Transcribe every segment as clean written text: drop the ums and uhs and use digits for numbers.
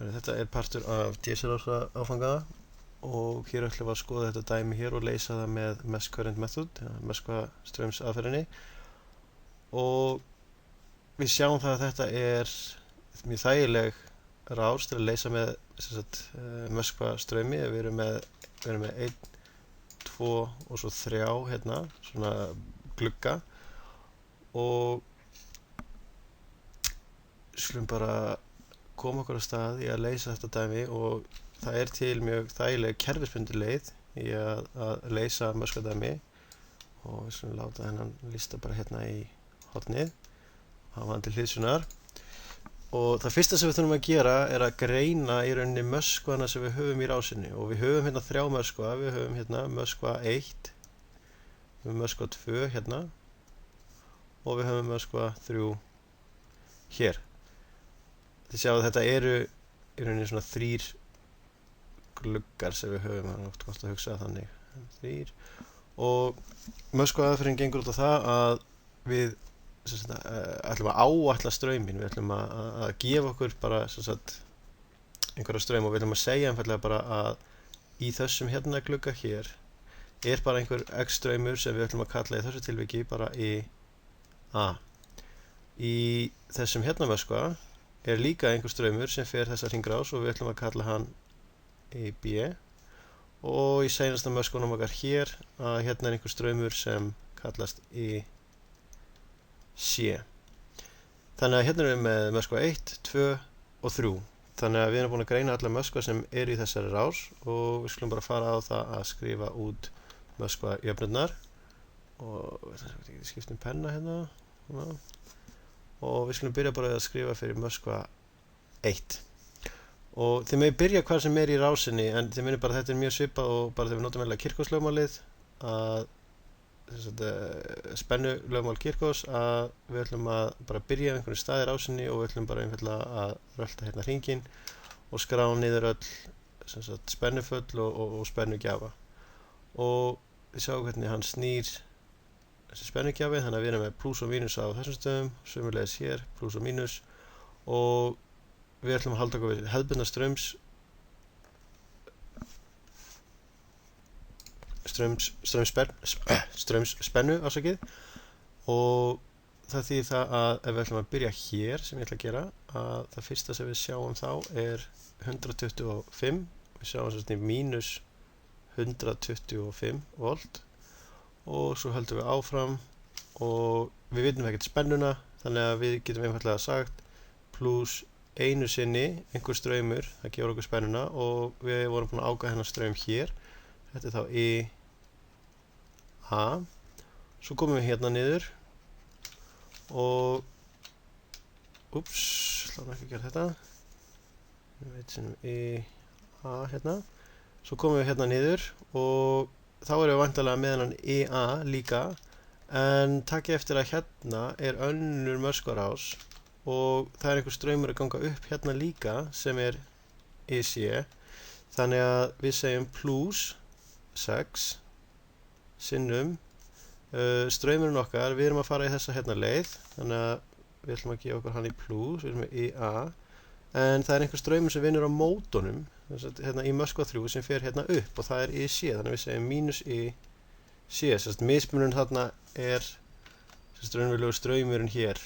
Þetta partur af DSL áfanga og hér ætlum við að skoða þetta dæmi hér og leysa það með Mesh Current Method, Moskva straumsaðferðinni. Og við sjáum það að þetta mjög þægileg rás til að leysa með Moskva straumi. Við erum með 1, 2 og svo 3 hérna, svona glugga, og skulum bara koma okkur á stað í að leysa þetta dæmi. Og það til mjög þægileg kerfisbundin leið í að leysa Moskva dæmi, og við skulum láta þennan lista bara hérna í hornið, hafa hann til hliðsjónar. Og það fyrsta sem við þurfum að gera að greina í rauninni Moskvana sem við höfum í rásinni, og við höfum hérna 3 Moskva. Við höfum hérna Moskva 1, við höfum Moskva 2 hérna, og við höfum Moskva 3 hér. Þið sjáu að þetta eru í rauninni svona 3 gluggar sem við höfum, það er oft gott að hugsa þannig. 3. Og Moskva aðferðin gengur út á það að við ætlum að áætla strauminn. Við ætlum að gefa okkur bara einhverja straum, og við ætlum að segja einfallega bara að í þessum hérna glugga hér bara einhver x straumur sem við ætlum að kalla í þessu tilviki bara í A. Í þessum hérna Moskva líka einhver straumur sem fer þessa hringrás, og við ætlum að kalla hann í B. Og í seinasta Moskvanum okkar hér hérna einhver straumur sem kallast í C. Þannig að hérna erum við með Moskva 1, 2 og 3. Þannig að við erum búin að greina alla Moskva sem í þessari rás, og við skulum bara fara á það að skrifa út Moskva jöfnurnar. Og við skiptum penna hérna. Og við skulum byrja bara að skrifa fyrir Moskva 1. Og þið megið byrja hvað sem í rásinni, en þið minnir bara að þetta mjög svipað og bara þegar við notum Kirchhoffs-lögmálið, að spennulögmál Kirchhoffs, að við ætlum að bara byrja á einhverjum stað í rásinni, og við ætlum bara einfaldlega að rölta hérna hringinn og skrá niður öll spennuföll og spennugjafa. Og við sjáum hvernig hann snýr þessi spennugjafi, þannig að við erum með pluss og mínus á þessum stöðum, sömuleiðis hér, pluss og mínus, og við ætlum að halda okkur við hefðbundna straumsspennu, og það þýðir það að ef við ætlum að byrja hér, sem ég ætla að gera, að það fyrsta sem við sjáum þá 125, við sjáum í mínus 125 volt, og svo höldum við áfram, og við vitum ekkert spennuna, þannig að við getum einfaldlega sagt pluss einu sinni einhver straumur, það gefur okkur spennuna, og við vorum búin að ákveða hennar straum hér. Þetta þá í A. Svo komum við hérna niður, og ætlaðum ekki að gera þetta. Við veitum í A hérna. Svo komum við hérna niður, og þá erum við væntanlega með hennan EA líka, en takið eftir að hérna önnur Moskva-rás, og það einhver straumur að ganga upp hérna líka sem EC. Þannig að við segjum pluss 6 sinnum straumurinn okkar. Við erum að fara í þessa hérna leið, þannig að við ætlum að gefa okkur hann í pluss, við erum með EA, en það einhver straumur sem vinnur á mótunum hérna í Moskva 3 sem fer hérna upp, og það EC, þannig að við segjum mínus EC. Mismunurinn þarna raunverulegur straumurinn hér,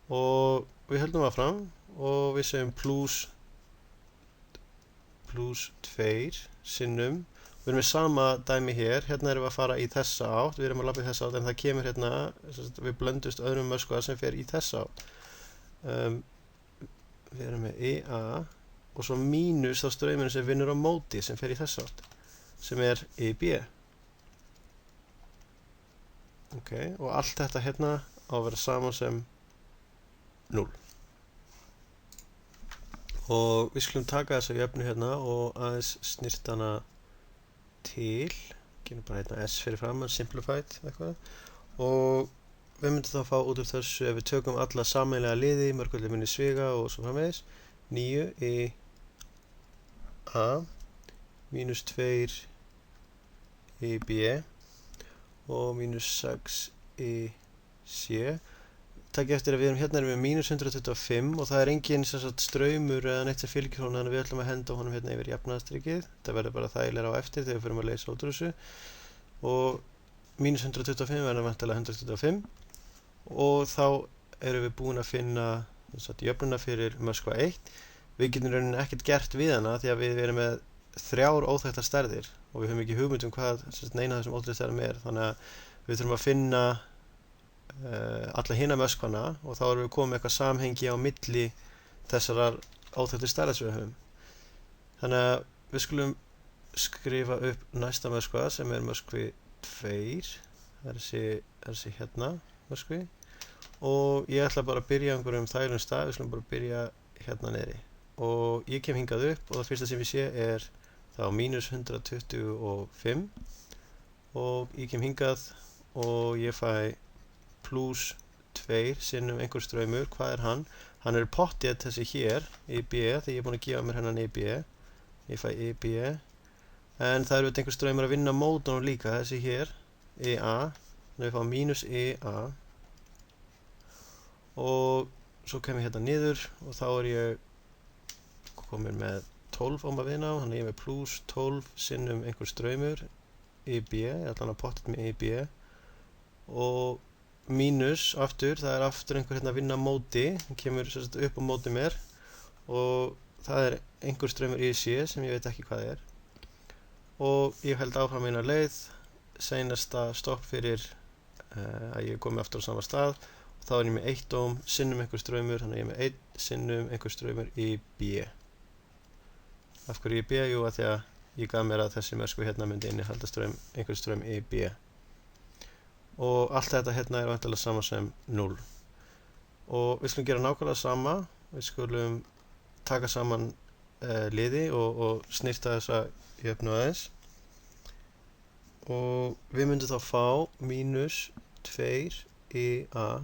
og við höldum áfram og við segjum pluss 2 sinnum. Við erum með sama dæmi hér, hérna erum við að fara í þessa átt, við erum að labba í þessa átt, en það kemur hérna, við blöndust öðrum Moskva sem fer í þessa átt. Við erum með EA, og svo mínus þá straumurinn sem vinnur á móti sem fer í þessa átt, sem EB. Og allt þetta hérna á að vera saman sem 0. Og við skulum taka þessa jöfnu hérna og aðeins snirta hana til, gerum bara hérna S fyrir framan, simplified eitthvað, og við myndum þá fá út úr þessu, ef við tökum alla sameiginlega liði, mörgulli minni sviga og svo framvegis, 9 í A, mínus 2 í B og mínus 6 í C. takið eftir að við erum með mínus 125 og það engin sem sagt straumur eða neitt sem fylgir honum, þannig við ætlum að henda honum hérna yfir jafnaðarstrikið. Það verður bara þægilega á eftir þegar við förum að leysa út úr þessu. Og mínus 125 verður væntanlega 125 og þá erum við búin að finna jöfnuna fyrir Moskva 1. Við getum rauninni ekkert gert við hana því að við erum með 3 óþekktar stærðir og við höfum ekki hugmynd hvað neina af þessum óþekktar stærðum þannig að við þurfum að finna alla hina Moskvana og þá erum við komið með eitthvað samhengi á milli þessarar óþekktu stærðar sem við höfum. Þannig að við skulum skrifa upp næsta Moskva sem Moskvi 2. Það er þessi hérna Moskvi. Og ég ætla bara að byrja á einhverjum þægilegum stað, við skulum bara byrja hérna niðri. Og ég kem hingað upp og það fyrsta sem ég sé þá mínus 125 og ég kem hingað og ég fæ plus 2 sinnum einhver straumur. Hvað hann? Hann pottþétt þessi hér, EB, þegar ég er búinn að gefa mér hennan EB. Ég fæ EB, en það einhver straumur að vinna mótunum líka, þessi hér, EA, þannig við fáum mínus EA. Og svo kem ég hérna niður og þá ég komin með 12 að vinna á, þannig ég með plus 12 sinnum einhver straumur EB, ég ætla hann að pottþétt með EB og mínus aftur, það aftur einhver hérna að vinna móti, hann kemur upp á móti mér og það einhver straumur EC sem ég veit ekki hvað og ég held áfram eina leið, seinasta stopp fyrir að ég komi aftur á sama stað. Þá ég með 1 ohm sinnum einhver straumur, þannig ég með 1 sinnum einhver straumur í B. Af hverju í B? Jú, að því að ég gaf mér að þessi Moskvi hérna myndi innihalda einhver straum í B. Og allt þetta hérna væntanlega sama sem 0. Og við skulum gera nákvæmlega sama, við skulum taka saman liði og snirta þessa jöfnu aðeins. Og við myndum þá fá mínus 2 EA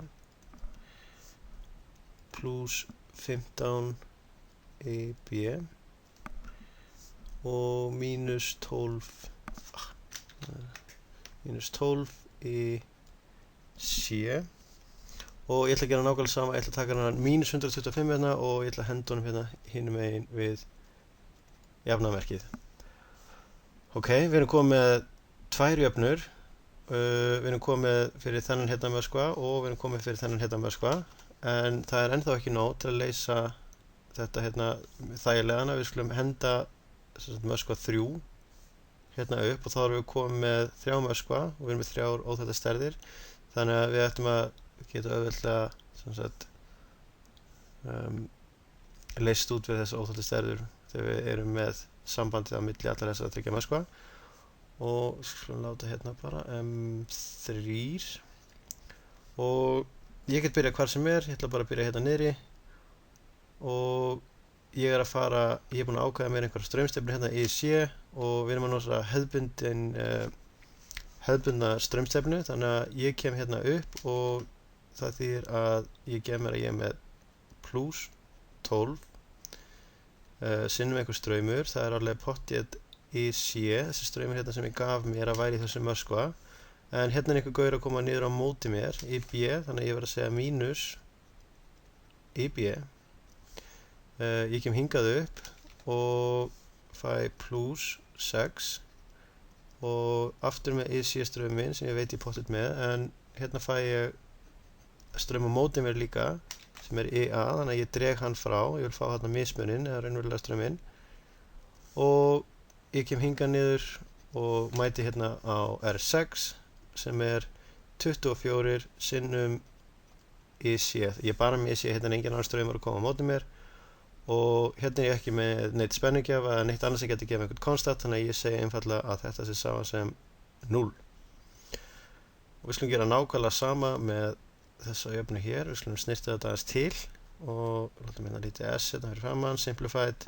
plus 15 EB og mínus 12 EC og ég ætla að gera nákvæmlega sama, ég ætla að taka hann mínus 125 hérna og ég ætla að henda honum hérna hinum megin við jafnamerkið. Ok, við erum komið með 2 jöfnur, við erum komið fyrir þennan hérna Moskva og við erum komið fyrir þennan hérna Moskva, en það ennþá ekki nóg til að leysa þetta hérna þægilega. Við skulum henda Moskva 3 hérna upp og þá erum við komið með 3 Moskva og við erum með 3 óþekktar stærðir, þannig að við ættum að geta auðveldlega leyst út við þessar óþekktar stærðir þegar við erum með sambandið á milli allar þessara 3 Moskva. Og skulum láta hérna bara M3 og ég get byrjað hvar sem ég ætla bara að byrja hérna niðri og ég er búinn að ákveða mér einhverja straumstefnu hérna EC og við erum að nota hefðbundna straumstefnu, þannig að ég kem hérna upp og það þýðir að ég gef mér að ég er með plus 12 sinnum einhver straumur, það alveg pottþétt EC, þessi straumur hérna sem ég gaf mér að væri í þessu Moskva, en hérna einhver gaur að koma niður á móti mér í B, þannig að ég verð að segja mínus í B. Ég kem hingað upp og fæ plus 6 og aftur með EC strauminn sem ég veit ég pottþétt með, en hérna fæ ég straum á móti mér líka sem EA, þannig að ég dreg hann frá, ég vil fá hérna mismuninn eða raunverulega strauminn og ég kem hingað niður og mæti hérna á R6 sem 24 sinnum EC. Ég bara með EC, hérna engin annar straumur að koma á móti mér og hérna ég ekki með neitt spennugjafa eða neitt annars sem getur gefið einhvern konstant, þannig að ég segi einfallega að þetta sé sama sem 0. Og við skulum gera nákvæmlega sama með þessa jöfnu hér, við skulum snirta þetta aðeins til og látum hérna lítið S hérna fyrir framan, simplified.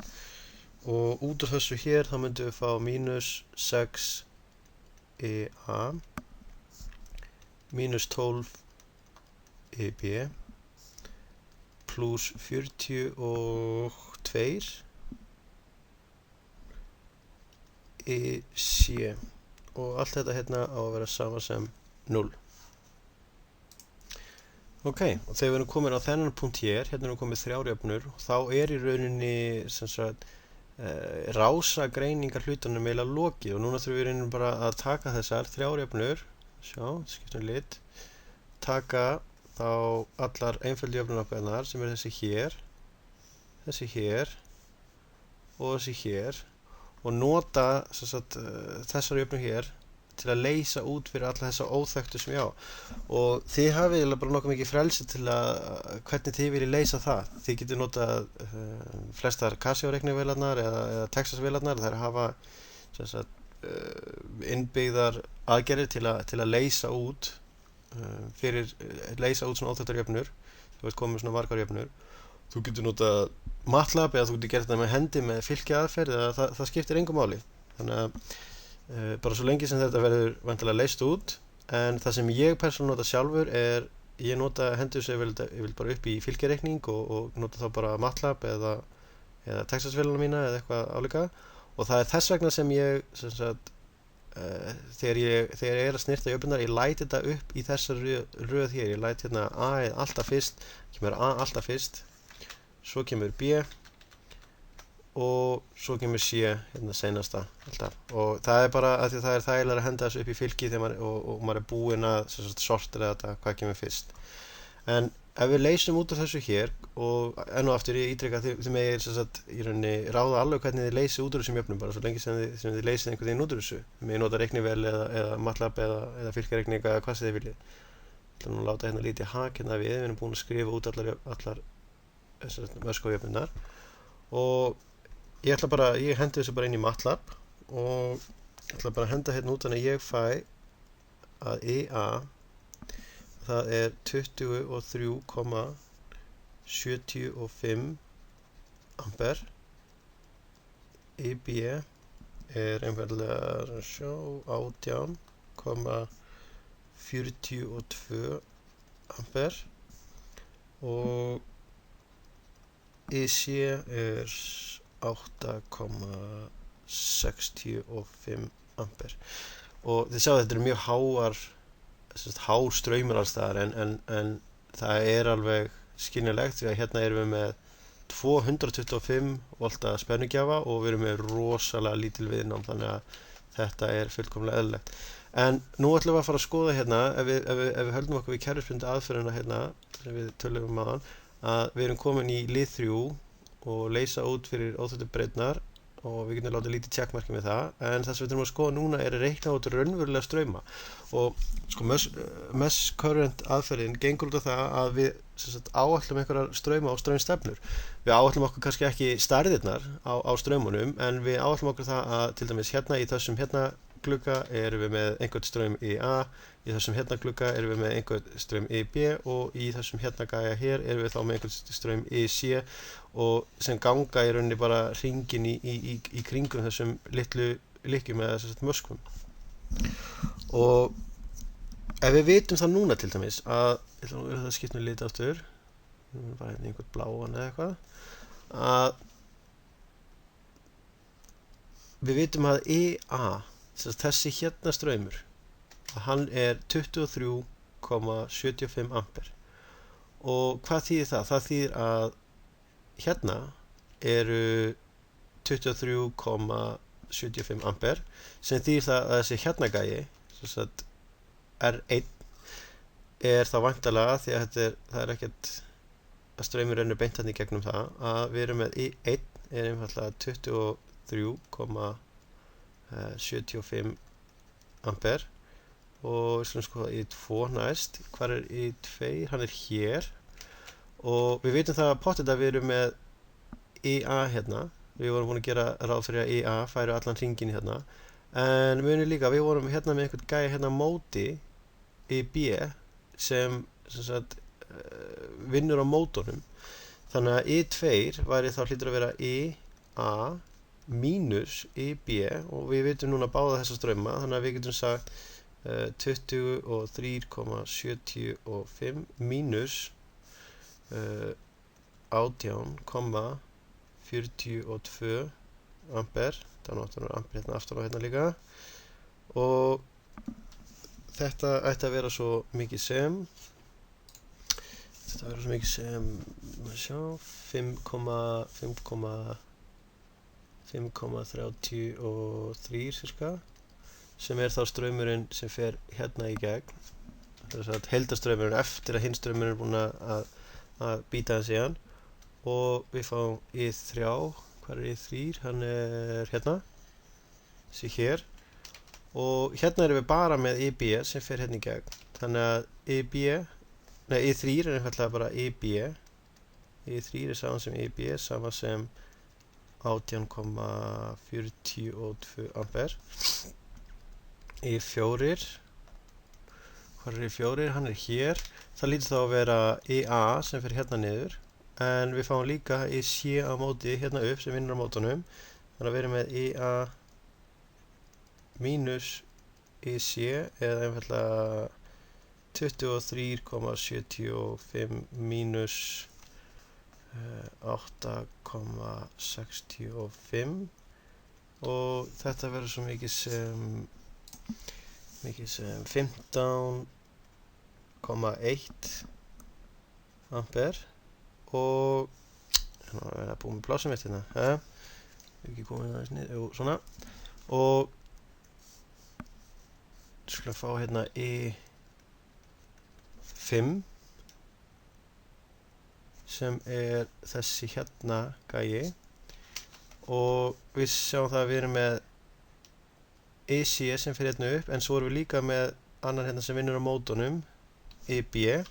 Og út úr þessu hér þá myndum við fá mínus 6 EA mínus 12 EB plus 42 EC og allt þetta hérna á að vera sama sem 0. Ok, og þegar við erum komin á þennan punkt hér, hérna erum við komið 3 jöfnur og þá í rauninni sem sagt rása greiningar hlutunum eiginlega lokið og núna þurfum við reynum bara að taka þessar 3 jöfnur, skiptum lit, taka þá allar einföldu jöfnur okkar sem þessi hér og þessi hér og nota sem sagt, þessar jöfnur hér til að leysa út fyrir alla þessa óþekktu sem ég á og þið hafið eiginlega bara nokkuð mikið frelsi til að hvernig þið viljið leysa það. Þið getið notað flestar Casio-reiknivélarnar eða Texas-vélarnar, þær hafa sem sagt, innbyggðar aðgerðir til að leysa út leysa út svona óþekktar jöfnur. Þú veist komið svona margar jöfnur. Þú getur notað MATLAB eða þú getur gert þetta með hendi með fylkiaðferð eða það skiptir engu máli. Þannig að bara svo lengi sem þetta verður væntanlega leyst út en það sem ég persónulega nota sjálfur ég nota hendur sem ég vil bara upp í fylkireikning og nota þá bara MATLAB eða Texas-vélina mína eða eitthvað álíka og það þess vegna sem ég sem sagt, þegar ég að snirta jöfnurnar ég læt þetta upp í þessari röð hér, ég læt hérna A alltaf fyrst, kemur A alltaf fyrst, svo kemur B og svo kemur C hérna seinasta alltaf og það bara að því það þægilega að henda þessu upp í fylki þegar og maður búinn að sortera þetta hvað kemur fyrst en ef við leysum út af þessu hér og enn og aftur ég ítreka þið megir í rauninni ráða alveg hvernig þið leysið út úr þessum jöfnum bara svo lengi sem þið leysið einhvern veginn út úr þessu þið megir nota reiknivél eða MATLAB eða fylkireikning eða hvað sem þið viljið ég ætla nú að láta hérna lítið hak hérna við erum búin að skrifa út allar Möskva-jöfnurnar og ég hendi þessu bara inn í MATLAB og ég ætla bara að henda hérna út þannig að ég fæ að EA það 23,75 ampere EB einfaldlega 18,42 ampere og EC 8,65 ampere og þið sjáu þetta mjög hár straumur alls staðar en það alveg skiljanlegt því að hérna erum við með 225 volta spennugjafa og við erum með rosalega lítil viðnám þannig að þetta fullkomlega eðlilegt en nú ætlum við að fara að skoða hérna ef við höldum okkur við kerfisbundnu aðferðina hérna sem við tölum áðan að við erum komin í lið 3 og leysa út fyrir óþekktu breytnar og við getum látið lítið checkmarki með það en það sem við þurfum að skoða núna að reikna út raunverulega strauma og sko mesh current aðferðin gengur út á það að við áætlum einhverjar strauma og straumstefnur við áætlum okkur kannski ekki stærðirnar á straumunum en við áætlum okkur það að til dæmis hérna í þessum hérna glugga erum við með einhvern straum í A í þessum hérna glugga erum við með einhvern straum í B og í þessum hérna gæja hér erum við þá með einhvern straum í C og sem ganga í rauninni bara hringinn í kringum þessum litlu lykkjum eða þessum möskvum og ef við vitum það núna til dæmis að ég ætla að það skipta lit aftur bara hérna einhvern bláan eða eitthvað að við vitum að EA þessi hérna straumur að hann 23,75 ampere og hvað þýðir það? Það þýðir að hérna eru 23,75 ampere sem þýðir það að þessi hérna gæi R1 þá væntanlega því að það ekkert að straumur rennur beint hann í gegnum það að við erum með I1 einfaldlega 23,75 ampere og sko I2 næst hvar I2? Hann hér og við vitum það pottet að við erum með IA hérna við vorum búin að gera ráð fyrir að IA færi allan hringinn hérna en munið líka við vorum hérna með einhvern gæja hérna móti IB sem sagt vinnur á mótornum þannig að I2 væri þá hlýtur að vera IA mínus IB og við vitum núna báða þessa strauma þannig að við getum sagt 23,75 mínus 18,42 ampere það náttúrulega ampere hérna aftan á hérna líka og þetta ætti að vera svo mikið sem þetta verður svo mikið sem, maður sjá, 5,33 cirka, sem þá straumurinn sem fer hérna í gegn. Þess að heildarstraumurinn eftir að hinn straumurinn er búinn að býta hans í hann, og við fáum I3. Hvar er I3? Hann er hérna, þessi hér, og hérna erum við bara með IB sem fer hérna í gegn, þannig að I3 er einfaldlega bara IB. I3 er saman sem IB, saman sem 18,42 ampere. I4, hvar er I4? Hann er hér. Það lítur þá að vera IA sem fer hérna niður, en við fáum líka IC á móti hérna upp sem vinnur á mótunum, þannig að við erum með IA mínus IC eða einfaldlega 23,75 mínus 8,65, og þetta verður svo mikið sem 15,1 ampere, og nú er það búið með plásum mitt hérna, ekki komið aðeins niður, jú, svona, og skulum fá hérna I5 sem er þessi hérna gæi, og við sjáum það að við erum með IC sem fyrir hérna upp, en svo erum við líka með annan hérna sem vinnur á mótunum, IB,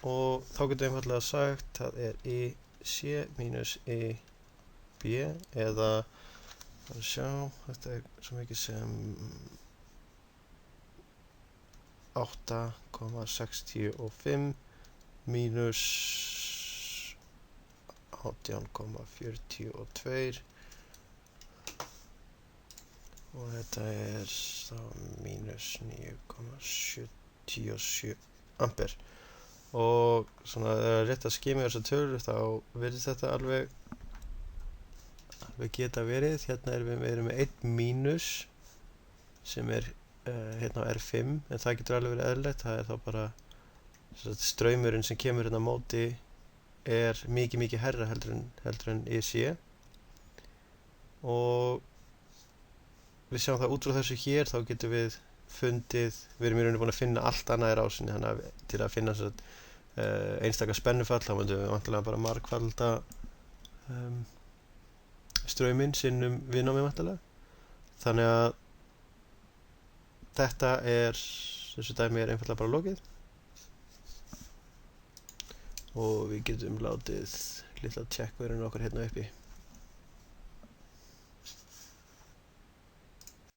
og þá getum við einfaldlega sagt það er IC mínus IB, eða sjá, þetta er svo mikið sem 8,65 mínus 18,42, og þetta er þá mínus 9,77 ampere. Og svona þegar það er rétt að skima þessar tölur, þá virðist þetta alveg geta verið. Hérna erum við með 1 mínus sem er hérna á R5, en það getur alveg verið eðlilegt. Það er þá bara straumurinn sem kemur hérna á móti er mikið hærra heldur en IC, og við sjáum það út frá þessu hér, þá getum við fundið, við erum í rauninni búin að finna allt annað í rásinni, þannig að til að finna einstaka spennufall, þá myndum við vantilega bara margfalda strauminn sinnum viðnámi vantilega. Þannig að þessu dæmi er einfaldlega bara lokið, og við getum látið litla checkverðinu okkar hérna uppi.